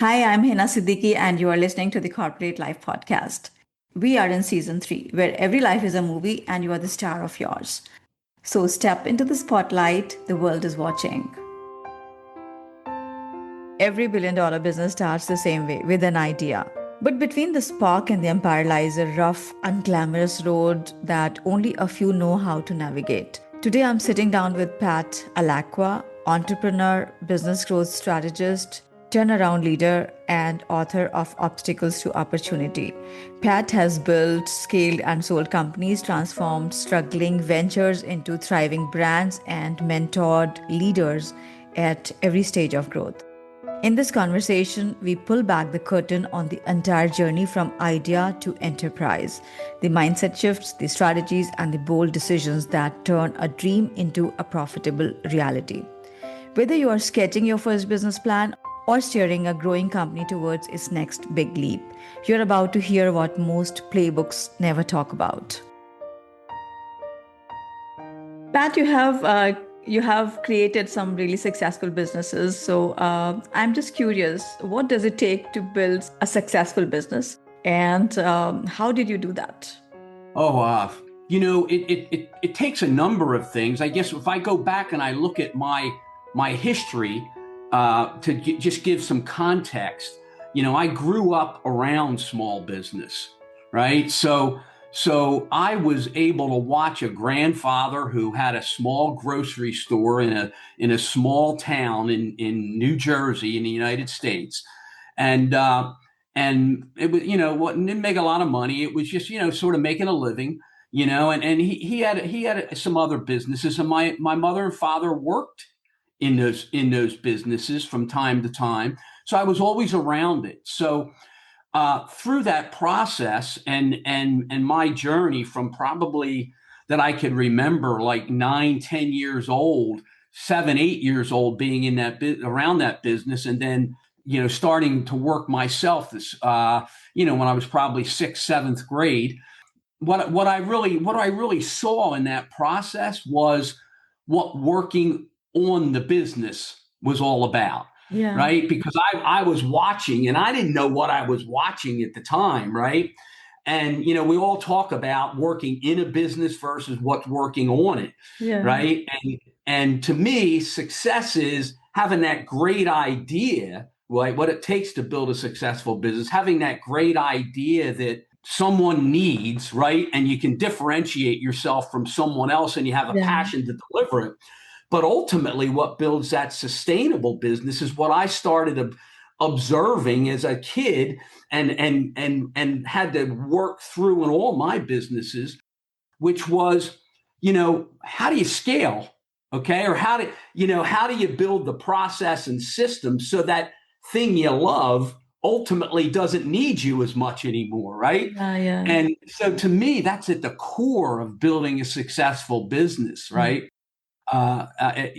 Hi, I'm Hina Siddiqui, and you are listening to the Corporate Life Podcast. We are in season 3, where every life is a movie and you are the star of yours. So step into the spotlight, the world is watching. Every billion-dollar business starts the same way, with an idea. But between the spark and the empire lies a rough, unglamorous road that only a few know how to navigate. Today, I'm sitting down with Pat Alacqua, entrepreneur, business growth strategist, turnaround leader, and author of Obstacles to Opportunity. Pat has built, scaled, and sold companies, transformed struggling ventures into thriving brands, and mentored leaders at every stage of growth. In this conversation, we pull back the curtain on the entire journey from idea to enterprise, the mindset shifts, the strategies, and the bold decisions that turn a dream into a profitable reality. Whether you are sketching your first business plan or steering a growing company towards its next big leap, you're about to hear what most playbooks never talk about. Pat, you have created some really successful businesses. So I'm just curious, what does it take to build a successful business, and how did you do that? Oh, it takes a number of things. I guess if I go back and I look at my history, just give some context. I grew up around small business, right? So I was able to watch a grandfather who had a small grocery store in a small town in New Jersey in the United States, and and it was what didn't make a lot of money. It was just sort of making a living, and he had some other businesses, and my mother and father worked in those businesses from time to time. So I was always around it. So through that process and my journey from probably that I could remember like 9, 10 years old, 7, 8 years old, being in around that business, and then starting to work myself when I was probably sixth, seventh grade. What I really saw in that process was what working on the business was all about, Yeah. right? Because I was watching and I didn't know what I was watching at the time, right? And we all talk about working in a business versus what's working on it, Yeah. right? And to me, success is having that great idea, right? What it takes to build a successful business, having that great idea that someone needs, right? And you can differentiate yourself from someone else and you have a Yeah. passion to deliver it. But ultimately, what builds that sustainable business is what I started observing as a kid and had to work through in all my businesses, which was, how do you scale? Okay. Or how do you build the process and system so that thing you love ultimately doesn't need you as much anymore, right? Yeah. Yeah. And so to me, that's at the core of building a successful business, Yeah. right?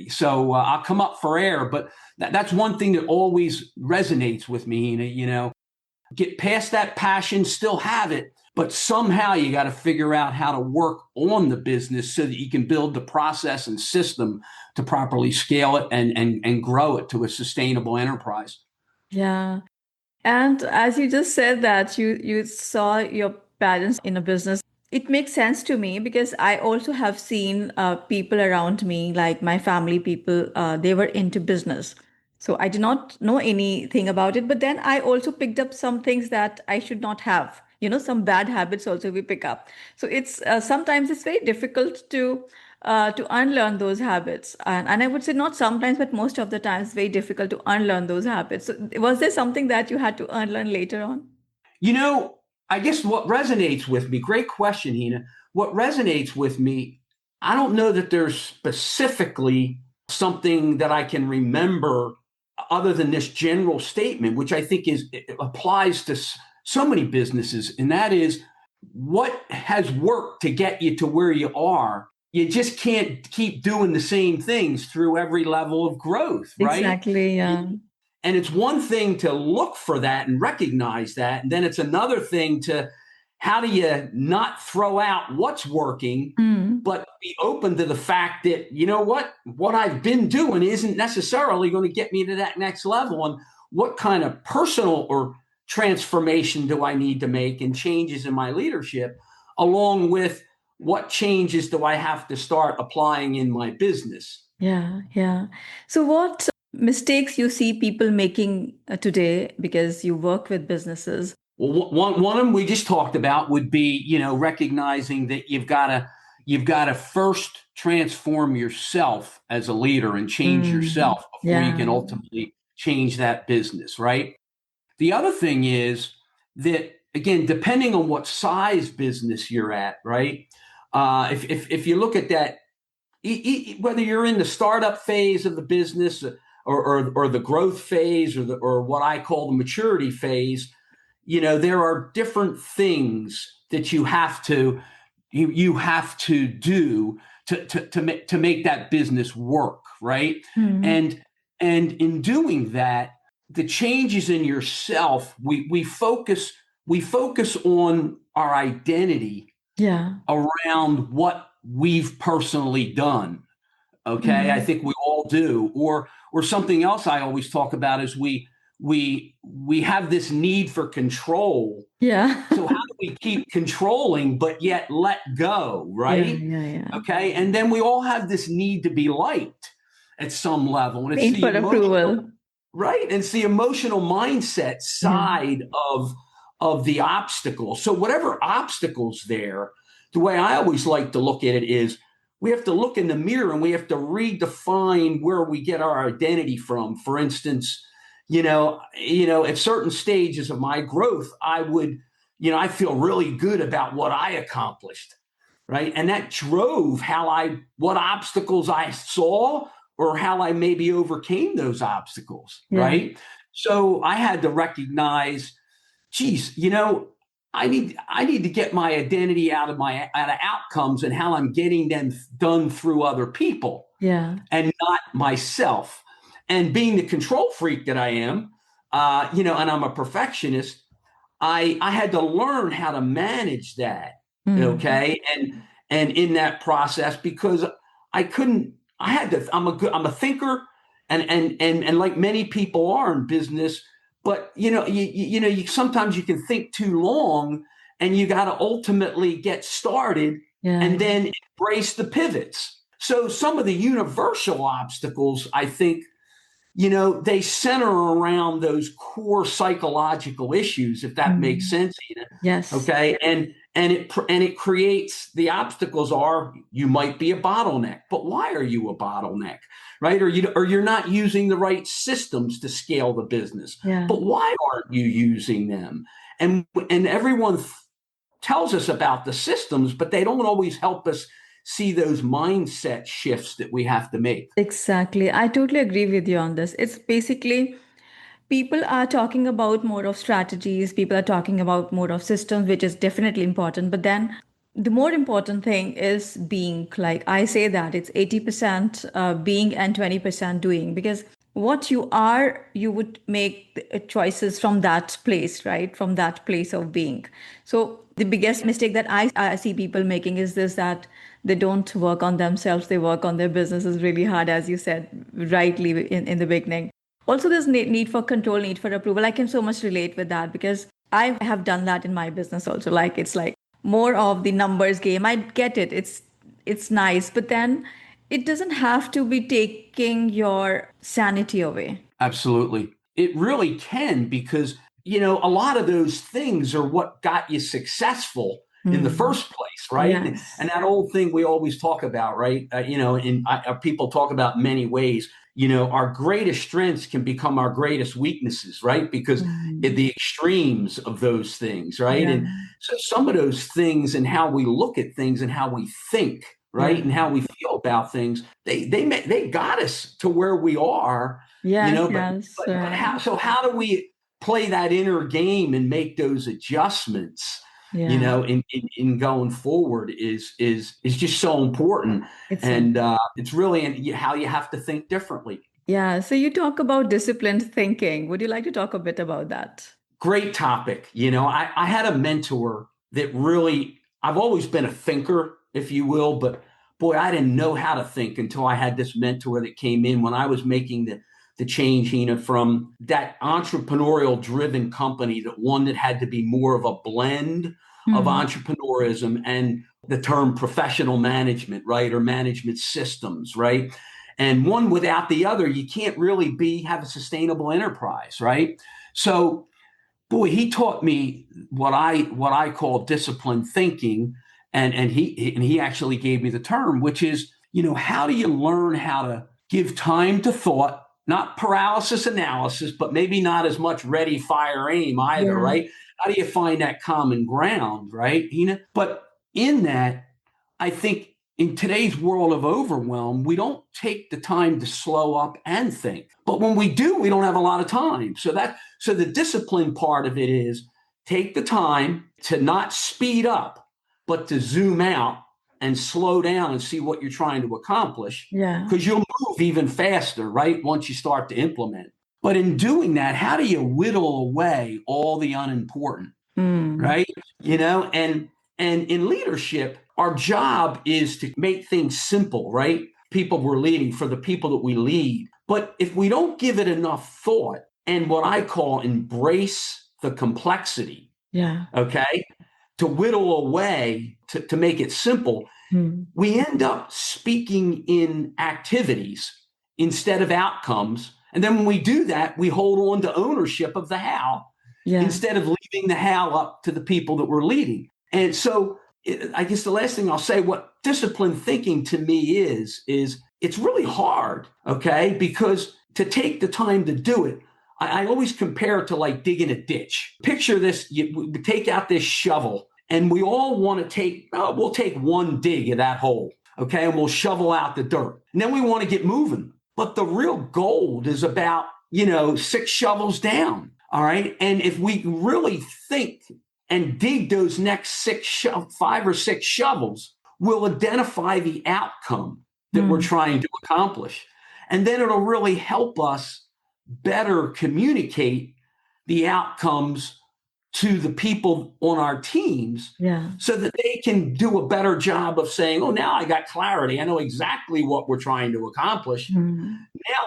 So I'll come up for air, but that's one thing that always resonates with me. Get past that passion, still have it, but somehow you got to figure out how to work on the business so that you can build the process and system to properly scale it and grow it to a sustainable enterprise. Yeah. And as you just said that you saw your parents in a business, it makes sense to me because I also have seen people around me, like my family people, they were into business. So I did not know anything about it, but then I also picked up some things that I should not have. Some bad habits also we pick up. So it's sometimes it's very difficult to unlearn those habits, and I would say not sometimes, but most of the times, it's very difficult to unlearn those habits. So was there something that you had to unlearn later on? You know, I guess what resonates with me, great question, Hina. What resonates with me, I don't know that there's specifically something that I can remember other than this general statement, which I think it applies to so many businesses, and that is what has worked to get you to where you are. You just can't keep doing the same things through every level of growth, right? Exactly. Yeah. And it's one thing to look for that and recognize that. And then it's another thing to how do you not throw out what's working, Mm. but be open to the fact that, what I've been doing isn't necessarily going to get me to that next level. And what kind of personal or transformation do I need to make and changes in my leadership, along with what changes do I have to start applying in my business. Yeah, yeah. So, what mistakes you see people making today because you work with businesses? Well, one of them we just talked about would be, recognizing that you've got to first transform yourself as a leader and change Mm, yourself before you can yeah, ultimately change that business, right? The other thing is that, again, depending on what size business you're at, right? If you look at that, whether you're in the startup phase of the business, or the growth phase, or what I call the maturity phase, there are different things that you have to do to make that business work, right? mm, And in doing that, the changes in yourself, we focus on our identity yeah, around what we've personally done. Okay, I mm, think we all do. Or something else I always talk about is we have this need for control. yeah, So how do we keep controlling but yet let go, yeah, right? yeah, yeah. Okay, and then we all have this need to be liked at some level, and it's Need the for emotional, approval. right? And it's the emotional mindset Yeah, side of the obstacle. So whatever obstacles there, the way I always like to look at it is we have to look in the mirror and we have to redefine where we get our identity from. For instance, at certain stages of my growth, I feel really good about what I accomplished, right? And that drove what obstacles I saw, or how I maybe overcame those obstacles, yeah, right? So I had to recognize, geez, I need to get my identity out of outcomes and how I'm getting them done through other people yeah, and not myself. And being the control freak that I am, and I'm a perfectionist, I had to learn how to manage that. mm, Okay. And in that process, because I couldn't, I had to, I'm a thinker, and like many people are in business, but you sometimes you can think too long, and you got to ultimately get started yeah, and then embrace the pivots. So some of the universal obstacles, I think, they center around those core psychological issues, if that makes mm, sense. yes, Okay, and it creates, the obstacles are, you might be a bottleneck, but why are you a bottleneck, right? Or you're not using the right systems to scale the business, yeah. but why aren't you using them? And everyone tells us about the systems, but they don't always help us see those mindset shifts that we have to make. Exactly. I totally agree with you on this. It's basically people are talking about more of strategies, people are talking about more of systems, which is definitely important. But then the more important thing is being. Like I say that it's 80% being and 20% doing, because what you are, you would make choices from that place, right? From that place of being. So the biggest mistake that I see people making is this, that they don't work on themselves, they work on their businesses really hard, as you said rightly in the beginning. Also, there's need for control, need for approval. I can so much relate with that because I have done that in my business also. Like it's like more of the numbers game. I get it. It's nice, but then it doesn't have to be taking your sanity away. Absolutely. It really can, because, a lot of those things are what got you successful in the Hmm. first place, right? And Yes. that old thing we always talk about, right? People talk about many ways. Our greatest strengths can become our greatest weaknesses, right? Because Hmm. the extremes of those things, right? Yeah. And so some of those things, and how we look at things and how we think, right, Yeah. and how we feel about things, they got us to where we are, Yes. but Yes. but how do we play that inner game and make those adjustments, Yeah. in going forward, is just so important. It's so. And it's really how you have to think differently. Yeah. So you talk about disciplined thinking. Would you like to talk a bit about that? Great topic. I had a mentor that really, I've always been a thinker, if you will, but boy, I didn't know how to think until I had this mentor that came in when I was making the change, Hina, from that entrepreneurial driven company that one that had to be more of a blend of Hmm. entrepreneurism and the term professional management, right? Or management systems, right? And one without the other, you can't really have a sustainable enterprise, right? So boy, he taught me what I call disciplined thinking, and he actually gave me the term, which is, how do you learn how to give time to thought, not paralysis analysis, but maybe not as much ready, fire, aim either, Yeah. right? How do you find that common ground, right? But in that, I think in today's world of overwhelm, we don't take the time to slow up and think. But when we do, we don't have a lot of time. So the discipline part of it is take the time to not speed up, but to zoom out and slow down and see what you're trying to accomplish, Yeah. because you'll move even faster, right? Once you start to implement. But in doing that, how do you whittle away all the unimportant? Hmm. Right? And in leadership, our job is to make things simple, right? People we're leading, for the people that we lead. But if we don't give it enough thought and what I call embrace the complexity, Yeah. okay, to whittle away, to make it simple, Hmm. we end up speaking in activities instead of outcomes. And then when we do that, we hold on to ownership of the how Yeah. instead of leaving the how up to the people that we're leading. And so I guess the last thing I'll say, what disciplined thinking to me is it's really hard, okay? Because to take the time to do it, I always compare it to like digging a ditch. Picture this, we take out this shovel and we all want to we'll take one dig of that hole, okay? And we'll shovel out the dirt. And then we want to get moving. But the real gold is about, 6 shovels down. All right. And if we really think and dig those next 5 or 6 shovels, we'll identify the outcome that we're Hmm. trying to accomplish. And then it'll really help us better communicate the outcomes to the people on our teams Yeah. so that they can do a better job of saying, oh, now I got clarity. I know exactly what we're trying to accomplish. Hmm.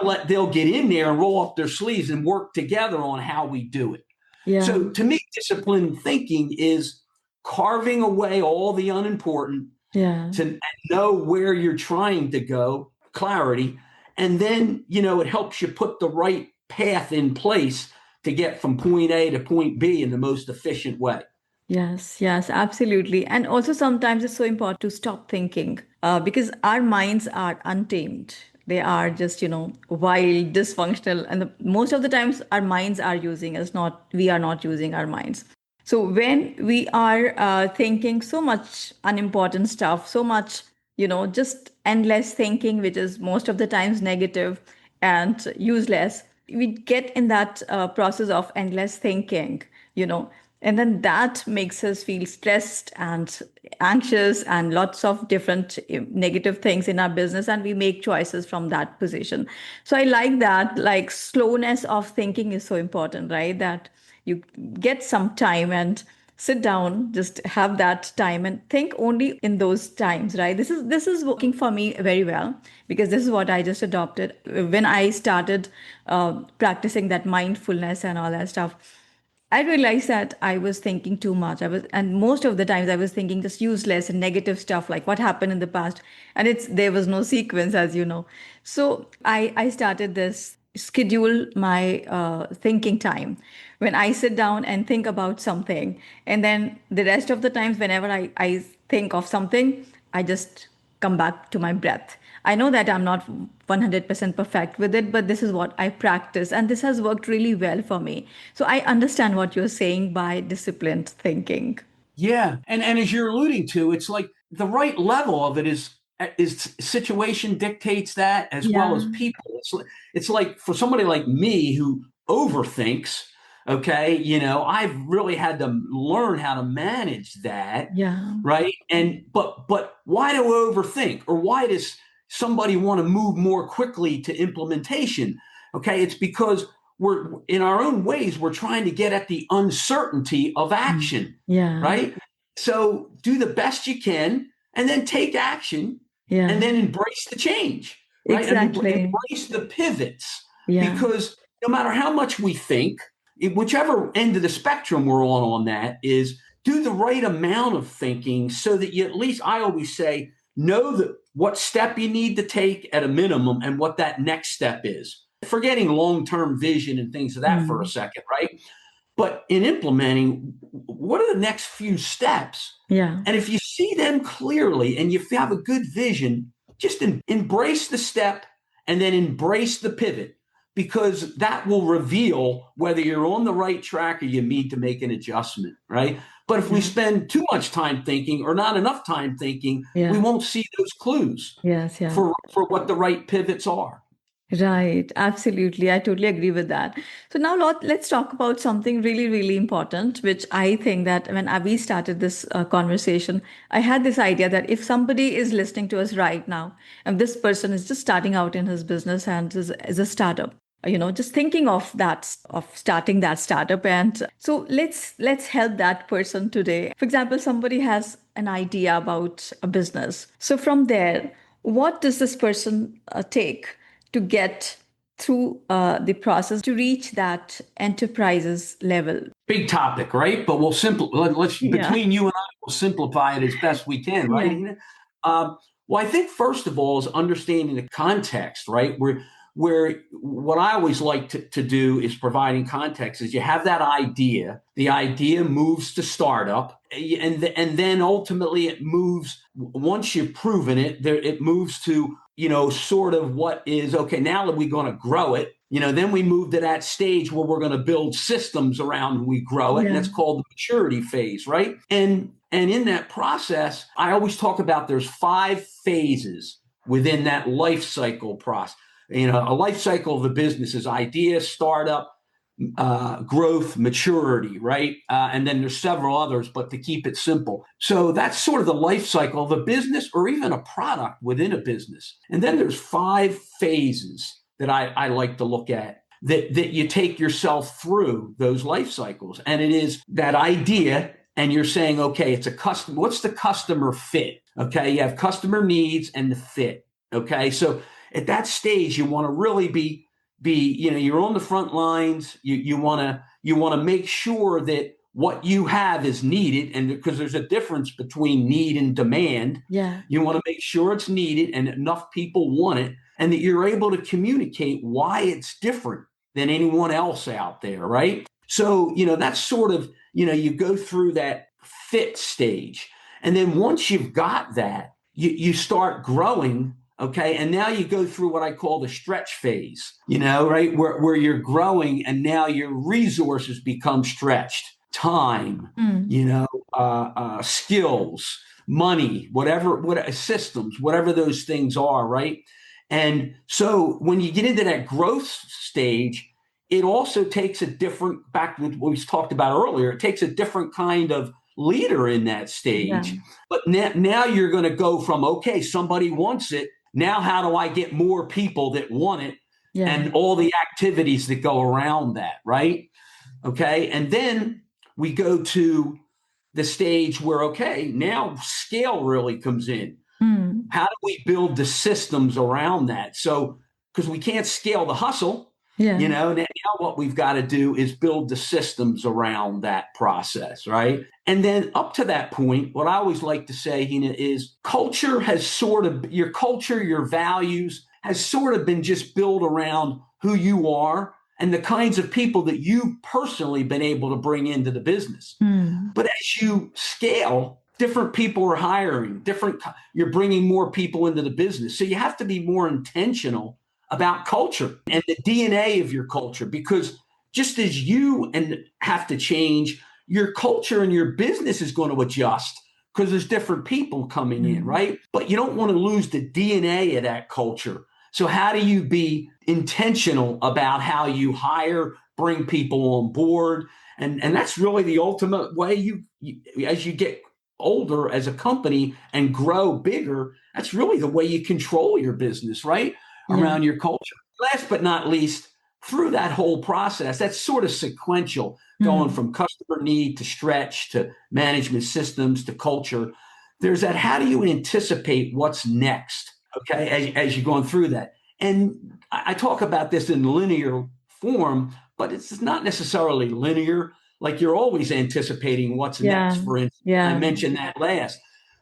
Now they'll get in there and roll up their sleeves and work together on how we do it. Yeah. So to me, disciplined thinking is carving away all the unimportant Yeah. to know where you're trying to go, clarity, and then, it helps you put the right path in place to get from point A to point B in the most efficient way. Yes, yes, absolutely. And also sometimes it's so important to stop thinking because our minds are untamed. They are just, wild, dysfunctional. And most of the times our minds are using us, not, we are not using our minds. So when we are thinking so much unimportant stuff, so much, just endless thinking, which is most of the times negative and useless, we get in that process of endless thinking, you know, and then that makes us feel stressed and anxious and lots of different negative things in our business, and we make choices from that position. So I like that, like slowness of thinking is so important, right? That you get some time and sit down, just have that time and think only in those times, right? This is working for me very well because this is what I just adopted when I started practicing that mindfulness and all that stuff. I realized that I was thinking too much. And most of the times I was thinking just useless and negative stuff, like what happened in the past. And there was no sequence, as you know. So I started this schedule my thinking time when I sit down and think about something. And then the rest of the times, whenever I think of something, I just come back to my breath. I know that I'm not 100% perfect with it, but this is what I practice. And this has worked really well for me. So I understand what you're saying by disciplined thinking. Yeah. And as you're alluding to, it's like the right level of it is situation dictates that as well as Yeah. people. It's like for somebody like me who overthinks, okay, I've really had to learn how to manage that, Yeah. right? And but why do I overthink? Or why does somebody want to move more quickly to implementation? Okay, it's because we're in our own ways, we're trying to get at the uncertainty of Mm. action, Yeah. right? So do the best you can and then take action and Yeah. then embrace the change, right? And Exactly. embrace the pivots. Yeah. because no matter how much we think, whichever end of the spectrum we're on that is do the right amount of thinking so that you at least, I always say, know that what step you need to take at a minimum and what that next step is. Forgetting long-term vision and things of that for a Mm. second, right? But in implementing, what are the next few steps? Yeah. And if you see them clearly and you have a good vision, just embrace the step and then embrace the pivot, because that will reveal whether you're on the right track or you need to make an adjustment, right? But if we Yeah. spend too much time thinking or not enough time thinking, we Yeah. won't see those clues Yes. Yeah. for what the right pivots are. Right, absolutely. I totally agree with that. So now let's talk about something really, really important, which I think that when we started this conversation, I had this idea that if somebody is listening to us right now, and this person is just starting out in his business and is a startup, just thinking of that, of starting that startup. And so let's help that person today. For example, somebody has an idea about a business. So from there, what does this person take to get through the process to reach that enterprises level? Big topic, right? But we'll let's Yeah. between you and I, we'll simplify it as best we can, right? Yeah. Well, I think first of all is understanding the context, right? Where what I always like to do is providing context is you have that idea, the idea moves to startup, and then ultimately it moves, once you've proven it, there it moves to, sort of what is okay, now that we're going to grow it, then we move to that stage where we're going to build systems around when we grow it, and Yeah. it's called the maturity phase, right? And in that process, I always talk about there's 5 phases within that life cycle process. A life cycle of the business is idea, startup, growth, maturity, right? And then there's several others, but to keep it simple. So that's sort of the life cycle of a business or even a product within a business. And then there's 5 phases that I like to look at that you take yourself through those life cycles. And it is that idea, and you're saying, okay, it's a custom. What's the customer fit? Okay, you have customer needs and the fit. Okay, so at that stage, you want to really be you're on the front lines. You want to make sure that what you have is needed, and because there's a difference between need and demand, Yeah. you want to make sure it's needed and enough people want it, and that you're able to communicate why it's different than anyone else out there, right? So that's sort of you go through that fit stage, and then once you've got that, you start growing. Okay. And now you go through what I call the stretch phase, right? Where you're growing and now your resources become stretched. Time, Mm. skills, money, what systems, whatever those things are, right? And so when you get into that growth stage, it also takes a different, back to what we talked about earlier, it takes a different kind of leader in that Yeah. stage. But now you're going to go from, okay, somebody wants it. Now, how do I get more people that want it Yeah. and all the activities that go around that, right? Okay. And then we go to the stage where, okay, now scale really comes in. Mm. How do we build the systems around that? So, because we can't scale the hustle, Yeah. now what we've got to do is build the systems around that process, right? And then up to that point, what I always like to say, Hina, is culture has sort of, your culture, your values has sort of been just built around who you are and the kinds of people that you've personally been able to bring into the business. Mm. But as you scale, different people are hiring, you're bringing more people into the business. So you have to be more intentional about culture and the DNA of your culture, because just as you have to change, your culture and your business is going to adjust because there's different people coming in, Mm. right? But you don't want to lose the DNA of that culture. So how do you be intentional about how you hire, bring people on board? And that's really the ultimate way you as you get older as a company and grow bigger, that's really the way you control your business, right? Yeah. Around your culture. Last but not least, through that whole process, that's sort of sequential, going Mm. from customer need to stretch to management systems to culture. There's that, how do you anticipate what's next? Okay, as you're going through that. And I talk about this in linear form, but it's not necessarily linear. Like you're always anticipating what's next, Yeah. for instance. I Yeah. mentioned that last.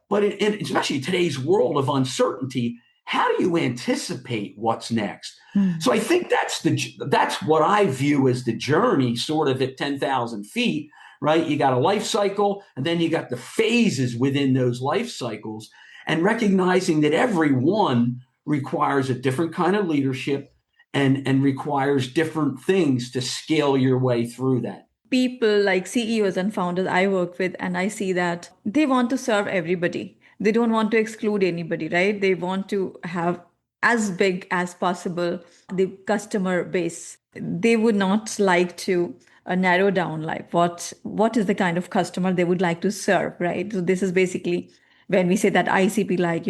But especially today's world of uncertainty, how do you anticipate what's next? Hmm. So I think that's what I view as the journey, sort of at 10,000 feet, right? You got a life cycle, and then you got the phases within those life cycles, and recognizing that every one requires a different kind of leadership and requires different things to scale your way through that. People like CEOs and founders I work with, and I see that they want to serve everybody. They don't want to exclude anybody, right? They want to have as big as possible the customer base. They would not like to narrow down like what is the kind of customer they would like to serve, right? So this is basically when we say that ICP, like,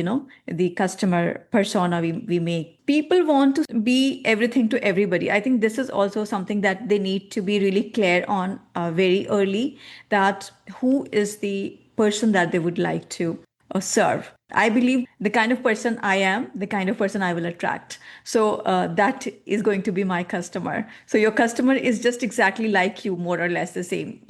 the customer persona we make. People want to be everything to everybody. I think this is also something that they need to be really clear on very early, that who is the person that they would like to serve. I believe the kind of person I am, the kind of person I will attract. So that is going to be my customer. So your customer is just exactly like you, more or less the same.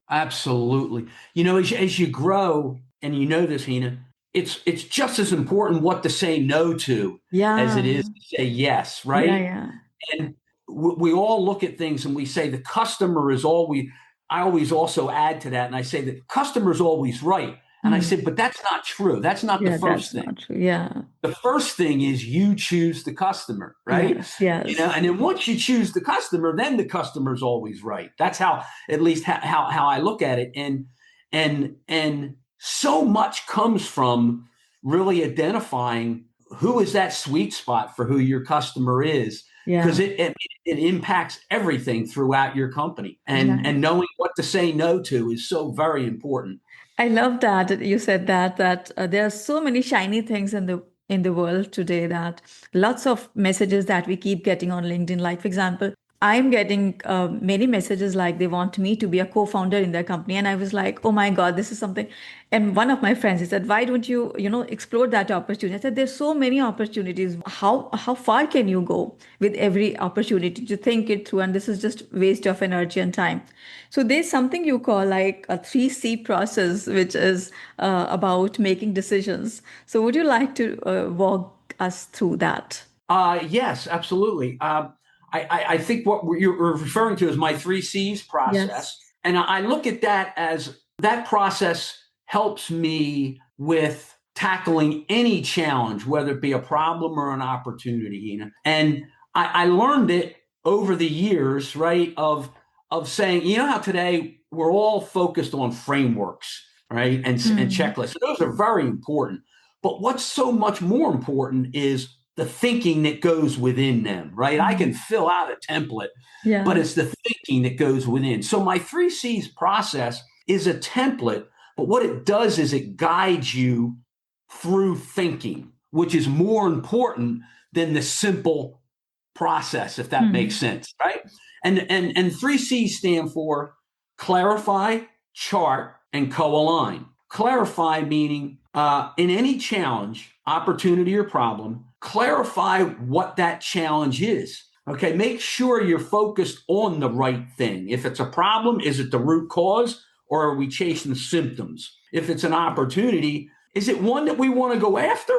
Absolutely. As you grow, and you know this, Hina, it's just as important what to say no to as it Yeah, is to say yes, yeah, right? yeah. And we all look at things and we say the customer is always, I always also add to that, and I say the customer is always right. And I Hmm. said, but that's not true. That's not the Yeah, first that's thing. not true. Yeah. The first thing is you choose the customer, right? Yes, yes. And then once you choose the customer, then the customer's always right. That's how, at least how I look at it. And so much comes from really identifying who is that sweet spot for who your customer is, because Yeah. it impacts everything throughout your company. And Right. and knowing what to say no to is so very important. I love that you said that there are so many shiny things in the world today, that lots of messages that we keep getting on LinkedIn. Like, for example, I'm getting many messages like they want me to be a co-founder in their company, and I was like, oh my God, this is something. And one of my friends, he said, why don't you explore that opportunity? I said, there's so many opportunities. How far can you go with every opportunity to think it through? And this is just waste of energy and time. So there's something you call like a 3C process, which is about making decisions. So would you like to walk us through that? Yes, absolutely. I think what you're referring to is my three C's Yes. process. And I look at that as that process helps me with tackling any challenge, whether it be a problem or an opportunity. And I learned it over the years, right? Of saying, how today we're all focused on frameworks, right? And Hmm. checklists. Those are very important. But what's so much more important is the thinking that goes within them, right? I can Hmm. fill out a template, but Yeah. it's the thinking that goes within. So my three C's process is a template, but what it does is it guides you through thinking, which is more important than the simple process, if that makes Hmm. sense, right? And three C's stand for clarify, chart, and co-align. Clarify meaning in any challenge, opportunity, or problem, clarify what that challenge is. Okay, make sure you're focused on the right thing. If it's a problem, is it the root cause, or are we chasing symptoms? If it's an opportunity, is it one that we want to go after,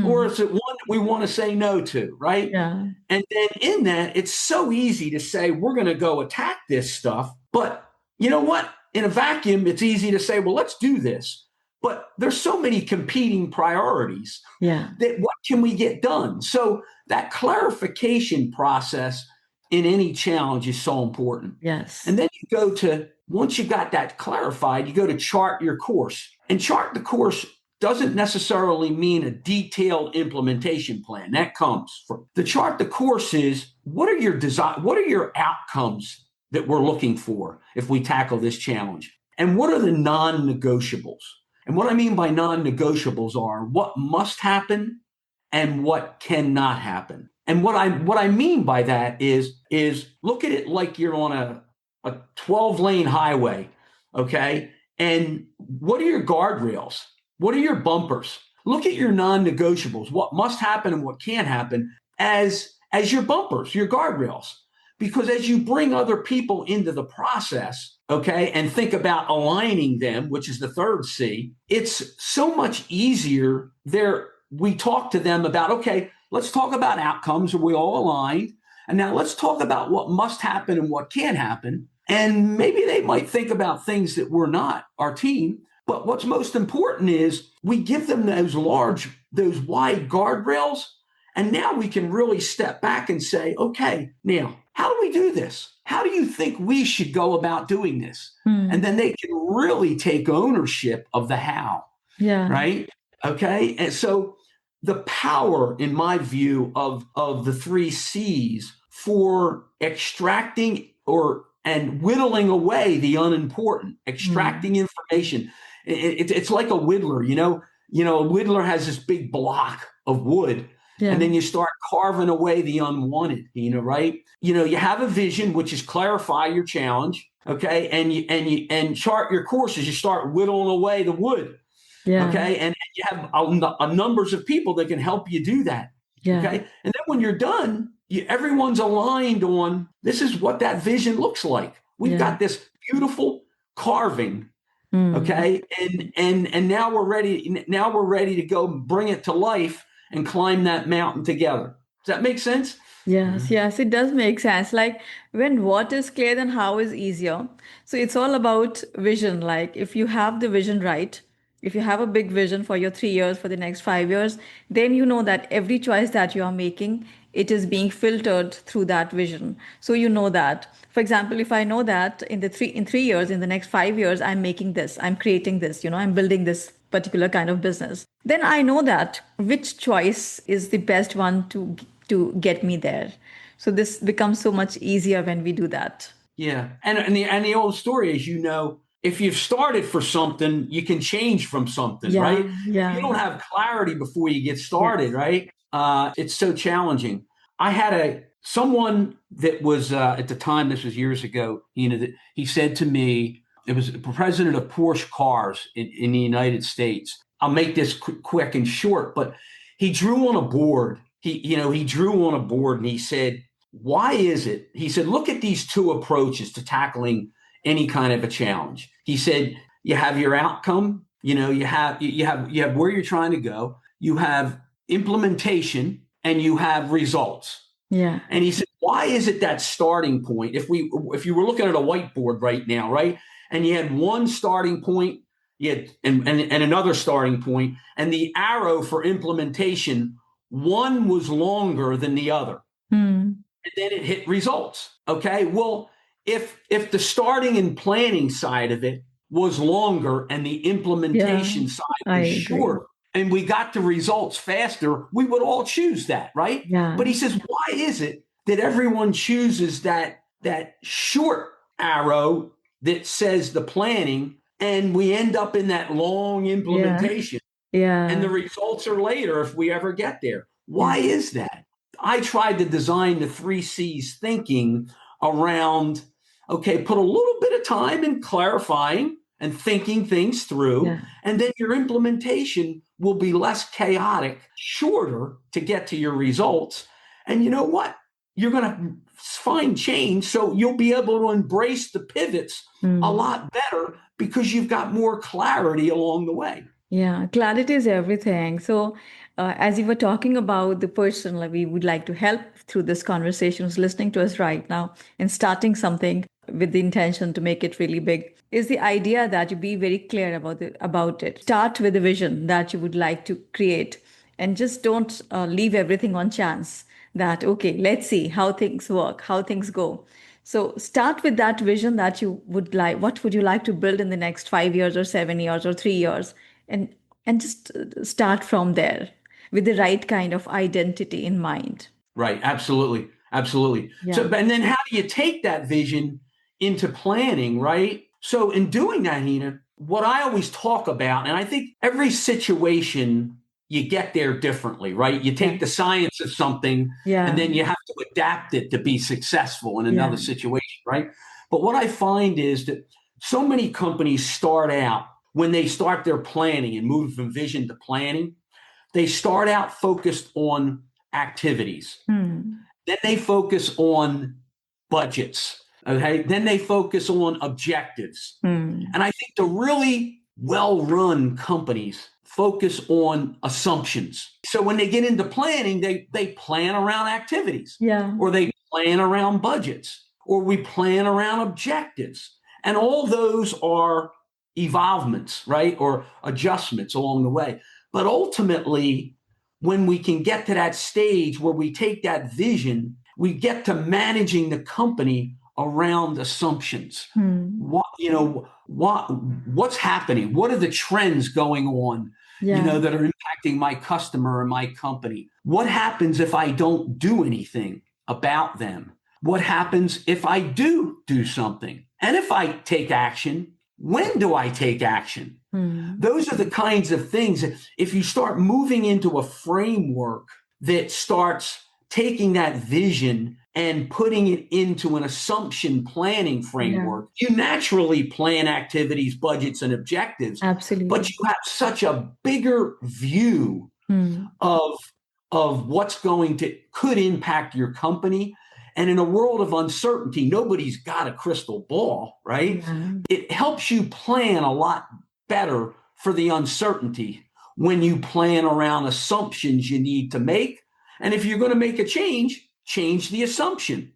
or Hmm. is it one that we want to say no to, right? Yeah. And then in that, it's so easy to say, we're going to go attack this stuff. But you know what? In a vacuum, it's easy to say, well, let's do this. But there's so many competing priorities Yeah. that what can we get done? So that clarification process in any challenge is so important. Yes. And then you go to, once you got that clarified, you go to chart your course. And chart the course doesn't necessarily mean a detailed implementation plan. That comes from the chart. The course is what are your design, what are your outcomes that we're looking for if we tackle this challenge? And what are the non-negotiables? And what I mean by non-negotiables are what must happen and what cannot happen. And what I mean by that is look at it like you're on a 12 lane highway, okay? And what are your guardrails? What are your bumpers? Look at your non-negotiables, what must happen and what can't happen, as your bumpers, your guardrails. Because as you bring other people into the process, okay, and think about aligning them, which is the third C, it's so much easier there. We talk to them about, okay, let's talk about outcomes. Are we all aligned? And now let's talk about what must happen and what can't happen. And maybe they might think about things that we're not, our team. But what's most important is we give them those wide guardrails. And now we can really step back and say, okay, now, how do we do this? How do you think we should go about doing this? And then they can really take ownership of the how, right? Okay. And so the power, in my view, of the three C's for extracting and whittling away the unimportant, extracting information. It's like a whittler, a whittler has this big block of wood. Yeah. And then you start carving away the unwanted, right? You have a vision, which is clarify your challenge, okay? And chart your courses. You start whittling away the wood, okay? And you have a numbers of people that can help you do that, okay? And then when you're done, everyone's aligned on this is what that vision looks like. We've got this beautiful carving, okay? And now we're ready. Now we're ready to go bring it to life and climb that mountain together. Does that make sense? Yes, it does make sense. Like when what is clear, then how is easier. So it's all about vision. Like if you have the vision right, if you have a big vision for your 3 years, for the next 5 years, then you know that every choice that you are making, it is being filtered through that vision. So you know that. For example, if I know that in 3 years, in the next 5 years, I'm making this, I'm creating this, I'm building this particular kind of business, then I know that which choice is the best one to get me there. So this becomes so much easier when we do that. Yeah. And the old story is, if you've started for something, you can change from something, right? Yeah. If you don't have clarity before you get started, right? It's so challenging. I had someone that was at the time, this was years ago, that he said to me, it was the president of Porsche cars in the United States. I'll make this quick and short, but he drew on a board. He drew on a board and he said, why is it? He said, look at these two approaches to tackling any kind of a challenge. He said, you have your outcome, you have where you're trying to go, you have implementation, and you have results. Yeah. And he said, why is it that starting point? If you were looking at a whiteboard right now, right? And you had one starting point, and another starting point, and the arrow for implementation, one was longer than the other. And then it hit results. Okay. Well, if the starting and planning side of it was longer and the implementation side was shorter, and we got the results faster, we would all choose that, right? Yeah. But he says, why is it that everyone chooses that short arrow that says the planning, and we end up in that long implementation? And the results are later if we ever get there. Why is that? I tried to design the three C's thinking around, okay, put a little bit of time in clarifying and thinking things through, and then your implementation will be less chaotic, shorter to get to your results. And you know what? You're going to find change, so you'll be able to embrace the pivots a lot better because you've got more clarity along the way. Yeah, clarity is everything. So, as you were talking about the person like we would like to help through this conversation who's listening to us right now and starting something with the intention to make it really big, is the idea that you be very clear about it. Start with the vision that you would like to create, and just don't leave everything on chance. That okay, let's see how things work, how things go. So start with that vision that you would like. What would you like to build in the next 5 years or 7 years or 3 years? And just start from there with the right kind of identity in mind. Right. Absolutely. Yeah. So, and then how do you take that vision into planning, right? So in doing that, Hina, what I always talk about, and I think every situation you get there differently, right? You take the science of something and then you have to adapt it to be successful in another situation, right? But what I find is that so many companies start out, when they start their planning and move from vision to planning, they start out focused on activities. Hmm. Then they focus on budgets. Okay. Then they focus on objectives. Hmm. And I think the really well-run companies focus on assumptions. So when they get into planning, they plan around activities, Yeah. or they plan around budgets, or we plan around objectives. And all those are evolvements, right? Or adjustments along the way. But ultimately, when we can get to that stage where we take that vision, we get to managing the company around assumptions. Hmm. What's happening? What are the trends going on, Yeah. that are impacting my customer and my company? What happens if I don't do anything about them? What happens if I do something? And if I take action, when do I take action? Hmm. Those are the kinds of things. If you start moving into a framework that starts taking that vision and putting it into an assumption planning Yeah. framework, you naturally plan activities, budgets, and objectives, but Absolutely. you have such a bigger view Hmm. of what's could impact your company. And in a world of uncertainty, nobody's got a crystal ball, right? Yeah. It helps you plan a lot better for the uncertainty when you plan around assumptions you need to make. And if you're going to make a change the assumption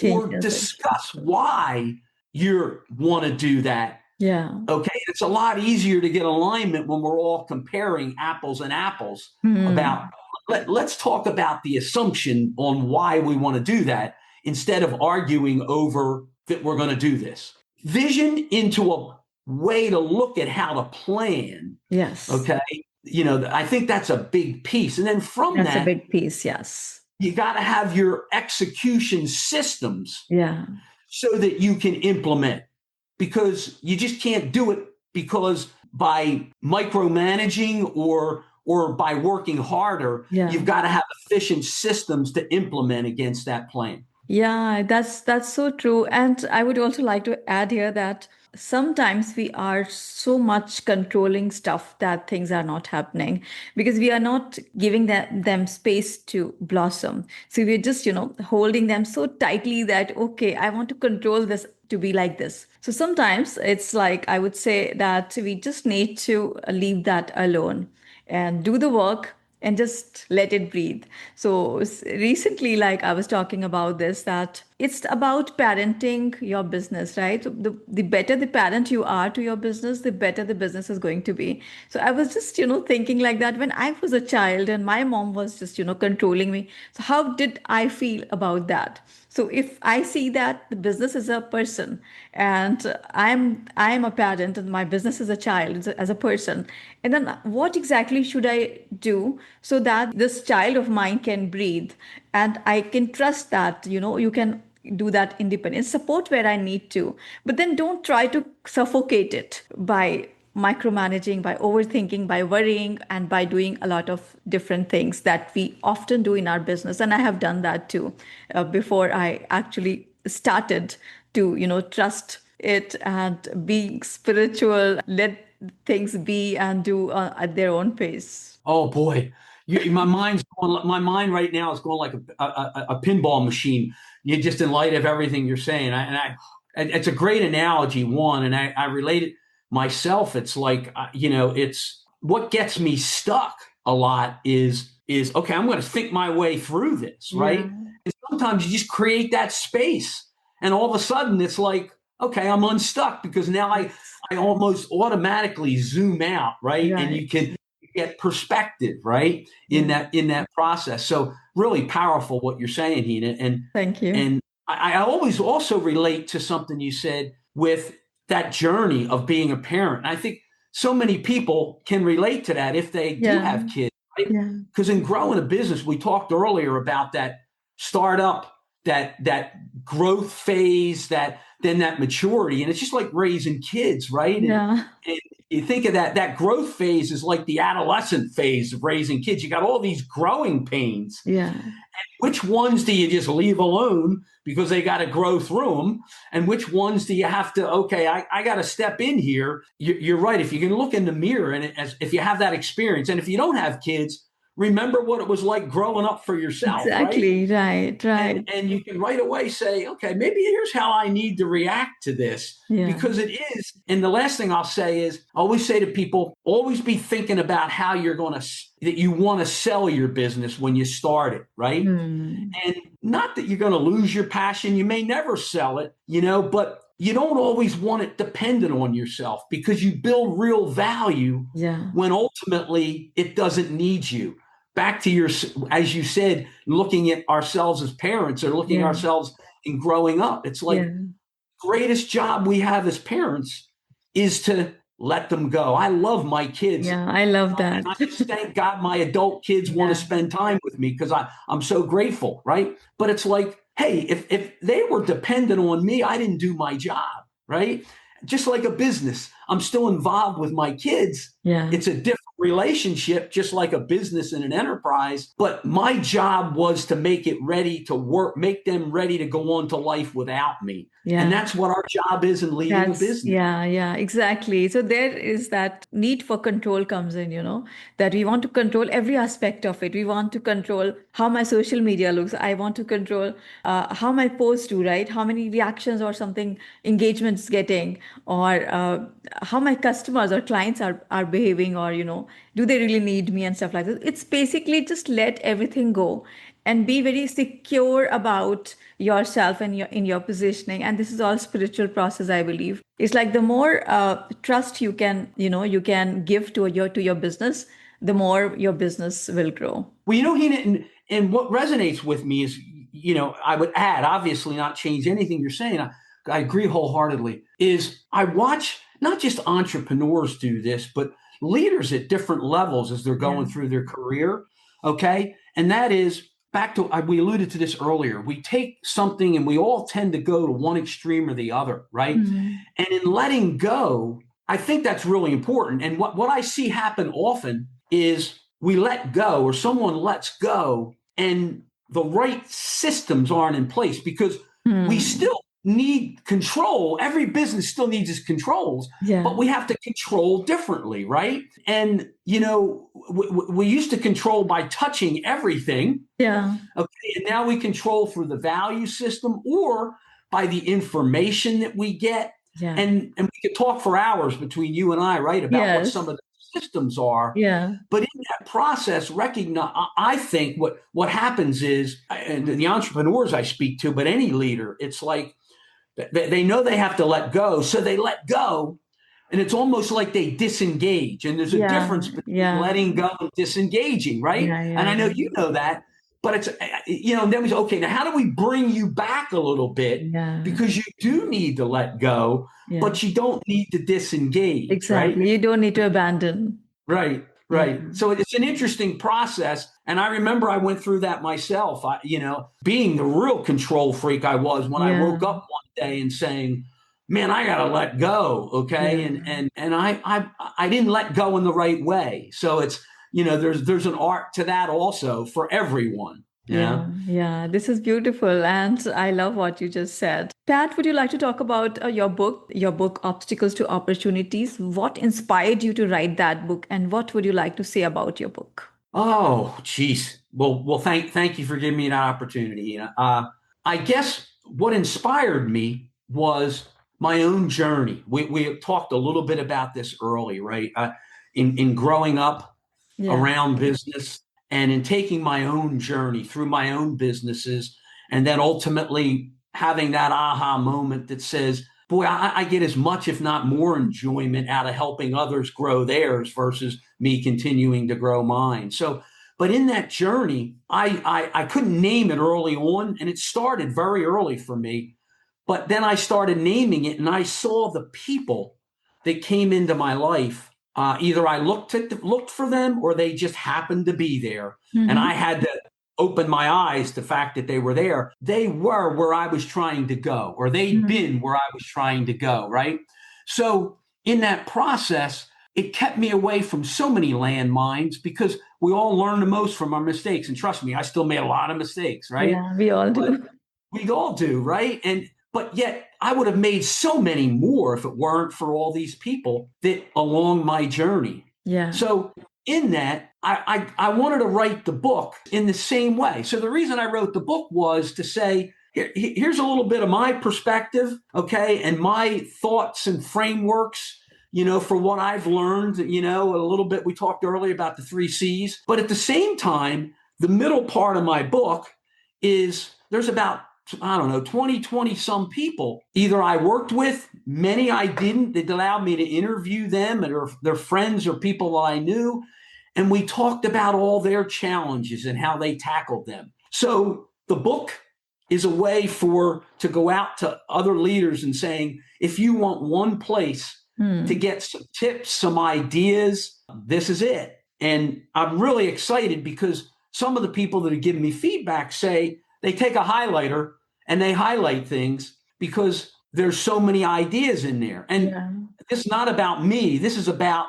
or Changes it. discuss why you want to do that. Yeah. Okay. It's a lot easier to get alignment when we're all comparing apples and apples Hmm. about, let's talk about the assumption on why we want to do that instead of arguing over that we're going to do this. Vision into a way to look at how to plan. Yes. Okay. I think that's a big piece. And then from That's a that, big piece. Yes. you got to have your execution systems Yeah. so that you can implement, because you just can't do it because by micromanaging or by working harder, Yeah. you've got to have efficient systems to implement against that plan. Yeah, that's so true. And I would also like to add here that sometimes we are so much controlling stuff that things are not happening because we are not giving them space to blossom. So we're just, holding them so tightly that, okay, I want to control this to be like this. So sometimes it's like, I would say that we just need to leave that alone and do the work and just let it breathe. So recently, like I was talking about this, that it's about parenting your business, right? So the better the parent you are to your business, the better the business is going to be. So I was just, thinking like that when I was a child and my mom was just, controlling me. So how did I feel about that? So if I see that the business is a person and I'm a parent and my business is a child as a person, and then what exactly should I do so that this child of mine can breathe and I can trust that you can do that independent support where I need to, but then don't try to suffocate it by micromanaging, by overthinking, by worrying, and by doing a lot of different things that we often do in our business. And I have done that too before I actually started to, trust it and being spiritual, let things be and do at their own pace. Oh boy, my mind right now is going like a pinball machine. You just in light of everything you're saying, and it's a great analogy. One, and I relate it myself. It's like it's what gets me stuck a lot is okay. I'm going to think my way through this, Yeah. right? And sometimes you just create that space, and all of a sudden it's like, okay, I'm unstuck because now Yes. I almost automatically zoom out, right? And you Right. can get perspective, right? In Yeah. that process. So really powerful what you're saying, Hina. Thank you. And I always also relate to something you said with that journey of being a parent. And I think so many people can relate to that if they do Yeah. have kids, right? Yeah. Because in growing a business, we talked earlier about that startup, that growth phase, that maturity, and it's just like raising kids, right? Yeah. And you think of that growth phase is like the adolescent phase of raising kids. You got all these growing pains. Yeah. Which ones do you just leave alone because they got to grow through them? And which ones do you have to, okay, I got to step in here. You're right. If you can look in the mirror and if you have that experience, and if you don't have kids, remember what it was like growing up for yourself, right? Exactly. Right. Right. And you can right away say, okay, maybe here's how I need to react to this, Yeah. because it is. And the last thing I'll say is, I always say to people, always be thinking about how you're going to, that you want to sell your business when you start it, right? Hmm. And not that you're going to lose your passion. You may never sell it, but you don't always want it dependent on yourself, because you build real value Yeah. when ultimately it doesn't need you. Back to your, as you said, looking at ourselves as parents, or looking at Yeah. ourselves in growing up. It's like, Yeah. greatest job we have as parents is to let them go. I love my kids. Yeah. I love that. And I just thank God my adult kids want to Yeah. spend time with me, because I'm so grateful, right? But it's like, hey, if they were dependent on me, I didn't do my job, right? Just like a business, I'm still involved with my kids. Yeah. It's a different relationship, just like a business and an enterprise. But my job was to make it ready to work, make them ready to go on to life without me. And Yeah. that's what our job is in leading a That's, business. yeah, yeah, exactly. So there is that need for control comes in, that we want to control every aspect of it. We want to control how my social media looks. I want to control how my posts do, right? How many reactions or something engagements getting, or how my customers or clients are behaving, or, do they really need me and stuff like that. It's basically just let everything go and be very secure about yourself and your in your positioning. And this is all spiritual process, I believe. It's like the more trust you can give to your business, the more your business will grow. Well, Hina, and what resonates with me is, I would add, obviously not change anything you're saying. I agree wholeheartedly. Is I watch not just entrepreneurs do this, but leaders at different levels as they're Yeah. going through their career. Okay. And that is back to, we alluded to this earlier. We take something and we all tend to go to one extreme or the other, right? Mhm. And in letting go, I think that's really important. And what I see happen often is we let go, or someone lets go, and the right systems aren't in place, because we Hmm. still need control. Every business still needs its controls, but Yeah. we have to control differently, right? And, we used to control by touching everything. Yeah. Okay. And now we control through the value system, or by the information that we get. Yeah. And we could talk for hours between you and I, right, about what some Yes. of the systems are. Yeah. But in that process, recognize, I think what happens is, and the entrepreneurs I speak to, but any leader, it's like they know they have to let go. So they let go, and it's almost like they disengage. And there's a difference Yeah. between Yeah. letting go and disengaging, right? Yeah. And Yeah. I know you know that, but it's, and then we say, okay, now how do we bring you back a little bit? Yeah. Because you do need to let go, Yeah. but you don't need to disengage, right? Exactly. You don't need to abandon. Right, Yeah. right. So it's an interesting process. And I remember I went through that myself. Being the real control freak I was, when I Yeah. woke up one day and saying, man, I gotta let go. Okay. Yeah. And I didn't let go in the right way. So it's, there's an art to that also for everyone. Yeah. Yeah, yeah, this is beautiful. And I love what you just said. Pat, would you like to talk about your book, Obstacles to Opportunities? What inspired you to write that book, and what would you like to say about your book? Oh, geez. Well, thank you for giving me that opportunity. I guess what inspired me was my own journey. We talked a little bit about this early, right? In growing up Yeah. around business, and in taking my own journey through my own businesses, and then ultimately having that aha moment that says, boy, I get as much, if not more, enjoyment out of helping others grow theirs versus me continuing to grow mine. So, but in that journey, I couldn't name it early on, and it started very early for me. But then I started naming it, and I saw the people that came into my life. Either I looked for them, or they just happened to be there, and I Mm-hmm. had to open my eyes to the fact that they were there. They were where I was trying to go, or they'd Mm-hmm. been where I was trying to go, right? So in that process, it kept me away from so many landmines, because we all learn the most from our mistakes. And trust me, I still made a lot of mistakes, right? Yeah, we all But do. we all do, right? But yet I would have made so many more if it weren't for all these people that along my journey. Yeah. So in that, I wanted to write the book in the same way. So the reason I wrote the book was to say, here's a little bit of my perspective, okay, and my thoughts and frameworks, for what I've learned, a little bit. We talked earlier about the 3 C's, but at the same time, the middle part of my book is there's about, I don't know, 20 some people. Either I worked with, many I didn't. They allowed me to interview them or their friends or people that I knew. And we talked about all their challenges and how they tackled them. So the book is a way to go out to other leaders and saying, if you want one place to get some tips, some ideas, this is it. And I'm really excited because some of the people that have given me feedback say they take a highlighter and they highlight things because there's so many ideas in there. And this is not about me. This is about,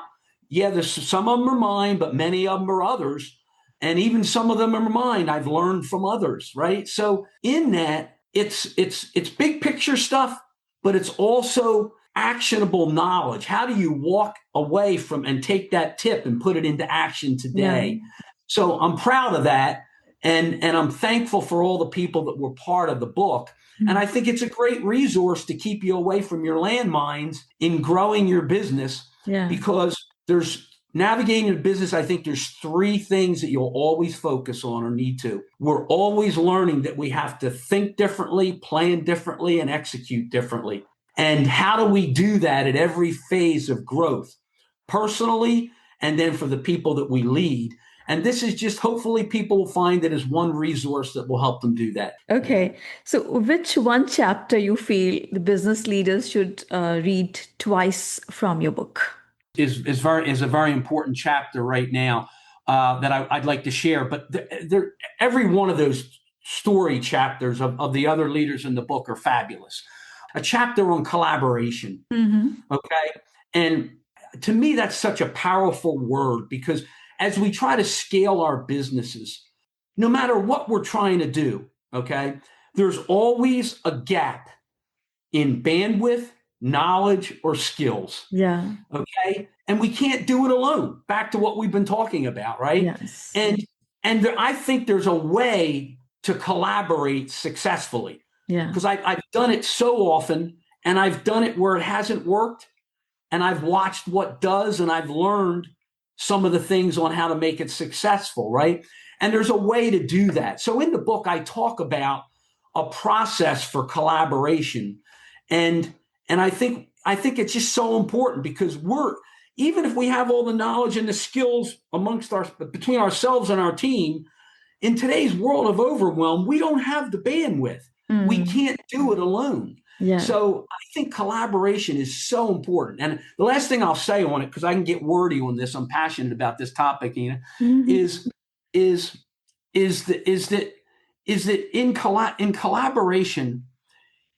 there's some of them are mine, but many of them are others. And even some of them are mine I've learned from others, right? So in that, it's big picture stuff, but it's also actionable knowledge. How do you walk away from and take that tip and put it into action today? So I'm proud of that. And I'm thankful for all the people that were part of the book. And I think it's a great resource to keep you away from your landmines in growing your business, because there's navigating your business. I think there's 3 things that you'll always focus on or need to. We're always learning that we have to think differently, plan differently, and execute differently. And how do we do that at every phase of growth, personally, and then for the people that we lead? And this is just, hopefully people will find it as one resource that will help them do that. Okay. So which one chapter you feel the business leaders should read twice from your book? Is a very important chapter right now that I'd like to share. But every one of those story chapters of the other leaders in the book are fabulous. A chapter on collaboration. Okay. And to me, that's such a powerful word, because as we try to scale our businesses, no matter what we're trying to do, okay, there's always a gap in bandwidth, knowledge, or skills. Okay. And we can't do it alone. Back to what we've been talking about, right? And I think there's a way to collaborate successfully. Because I've done it so often, and I've done it where it hasn't worked, and I've watched what does, and I've learned some of the things on how to make it successful, right? And there's a way to do that. So in the book, I talk about a process for collaboration. And I think it's just so important, because even if we have all the knowledge and the skills between ourselves and our team, in today's world of overwhelm, we don't have the bandwidth. We can't do it alone. So I think collaboration is so important. And the last thing I'll say on it, because I can get wordy on this, I'm passionate about this topic, is that in collaboration,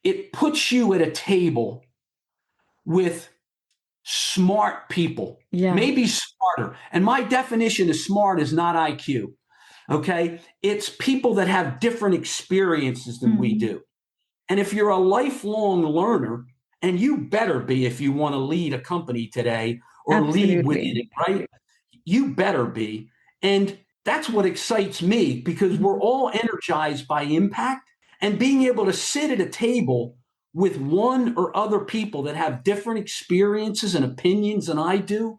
it puts you at a table with smart people, maybe smarter. And my definition of smart is not IQ. Okay. It's people that have different experiences than we do. And if you're a lifelong learner, and you better be if you want to lead a company today or lead within it, right? You better be. And that's what excites me, because we're all energized by impact, and being able to sit at a table with one or other people that have different experiences and opinions than I do.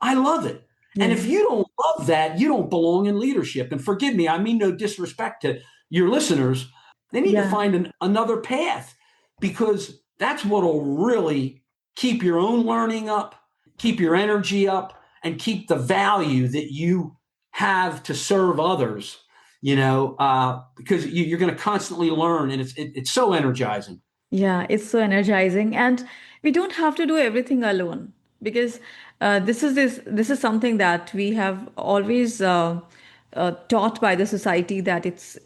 I love it. And if you don't love that, you don't belong in leadership. And forgive me, I mean no disrespect to your listeners. They need to find another path, because that's what will really keep your own learning up, keep your energy up, and keep the value that you have to serve others, because you're going to constantly learn, and it's so energizing. Yeah, it's so energizing, and we don't have to do everything alone, because this is something that we have always taught by the society, that it's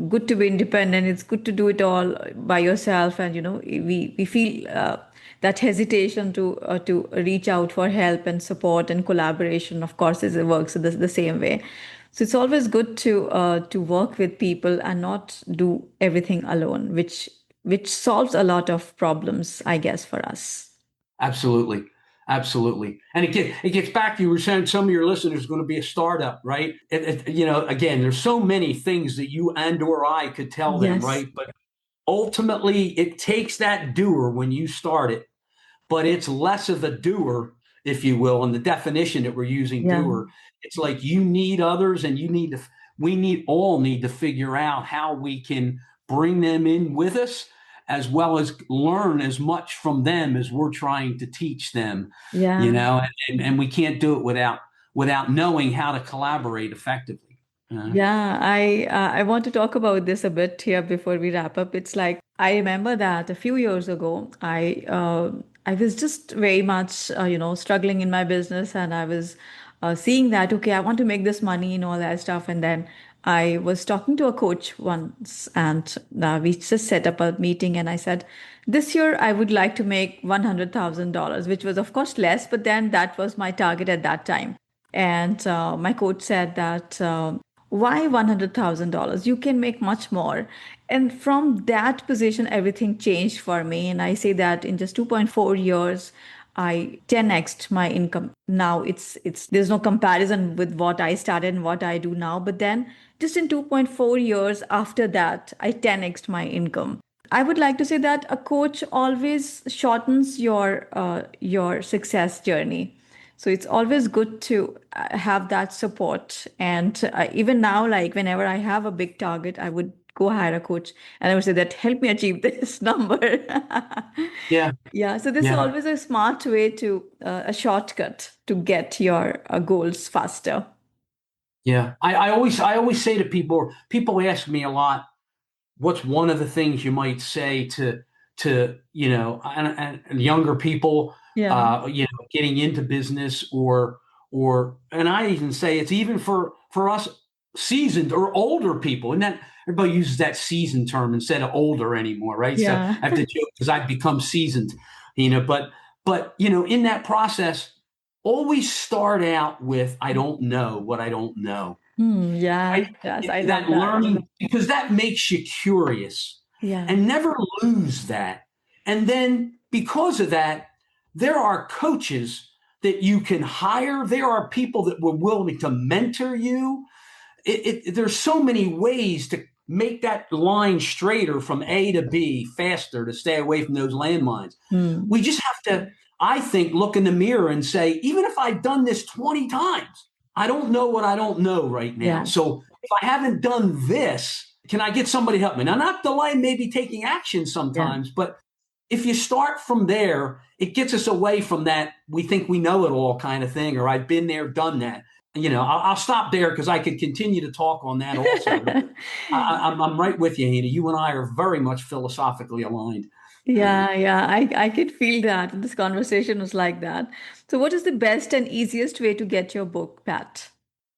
good to be independent, it's good to do it all by yourself, and we feel that hesitation to reach out for help and support and collaboration. Of course, it works the same way. So it's always good to work with people and not do everything alone, which solves a lot of problems, I guess, for us. Absolutely. Absolutely. And it gets back to, you were saying some of your listeners are going to be a startup, right? Again, there's so many things that you and or I could tell them, Yes. right? But ultimately, it takes that doer when you start it, but it's less of a doer, if you will, in the definition that we're using Yeah. doer. It's like you need others, and we all need to figure out how we can bring them in with us, as well as learn as much from them as we're trying to teach them, Yeah. and we can't do it without knowing how to collaborate effectively. Yeah, I want to talk about this a bit here before we wrap up. It's like I remember that a few years ago, I was just very much struggling in my business, and I was seeing that okay, I want to make this money and all that stuff, and then I was talking to a coach once, and we just set up a meeting, and I said, this year I would like to make $100,000, which was of course less, but then that was my target at that time. And my coach said that why $100,000? You can make much more. And from that position, everything changed for me. And I say that in just 2.4 years, I 10xed my income. Now it's there's no comparison with what I started and what I do now. But then just in 2.4 years after that, I 10xed my income. I would like to say that a coach always shortens your success journey. So it's always good to have that support. And even now, like whenever I have a big target, I would go hire a coach and I would say that help me achieve this number. Yeah, Yeah. So this is yeah. always a smart way to a shortcut to get your goals faster. Yeah, I always say to people ask me a lot, what's one of the things you might say to and younger people, Yeah. getting into business, and I even say it's even for us seasoned or older people, and that everybody uses that seasoned term instead of older anymore, right? So Yeah. I have to joke because I've become seasoned, but in that process, always start out with I don't know what I don't know. Yeah. Right? Yes. I love That that. learning, because that makes you curious, Yeah. and never lose that. And then because of that, there are coaches that you can hire. There are people that were willing to mentor you. There's so many ways to make that line straighter from A to B faster, to stay away from those landmines. Hmm. We just have to, I think, look in the mirror and say, even if I've done this 20 times, I don't know what I don't know right now. Yeah. So if I haven't done this, can I get somebody to help me? Now, not delay maybe taking action Yeah. sometimes, but if you start from there, it gets us away from that we think we know it all kind of thing, or I've been there, done that. I'll stop there because I could continue to talk on that also. But I'm right with you, Hina. You and I are very much philosophically aligned. Yeah, yeah, I could feel that. This conversation was like that. So, what is the best and easiest way to get your book, Pat?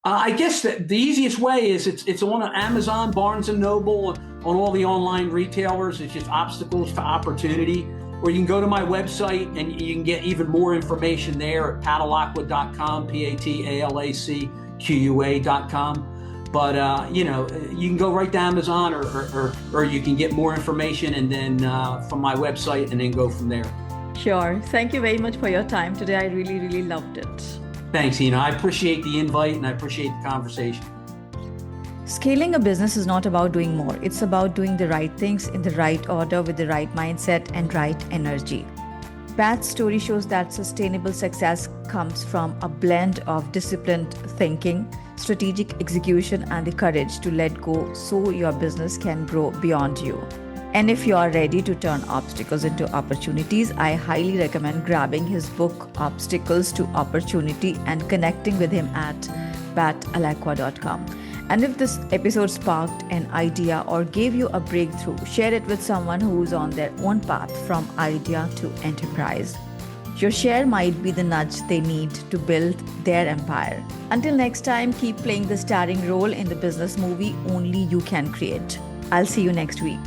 I guess that the easiest way is it's on Amazon, Barnes and Noble, on all the online retailers. It's just Obstacles to Opportunity. Or you can go to my website and you can get even more information there at patalacqua.com, PATALACQUA.com. But you can go right to Amazon, or you can get more information and then from my website, and then go from there. Sure. Thank you very much for your time today. I really, really loved it. Thanks, Hina. I appreciate the invite and I appreciate the conversation. Scaling a business is not about doing more. It's about doing the right things in the right order with the right mindset and right energy. Pat's story shows that sustainable success comes from a blend of disciplined thinking, strategic execution, and the courage to let go so your business can grow beyond you. And if you are ready to turn obstacles into opportunities, I highly recommend grabbing his book, Obstacles to Opportunity, and connecting with him at patalacqua.com. And if this episode sparked an idea or gave you a breakthrough, share it with someone who's on their own path from idea to enterprise. Your share might be the nudge they need to build their empire. Until next time, keep playing the starring role in the business movie only you can create. I'll see you next week.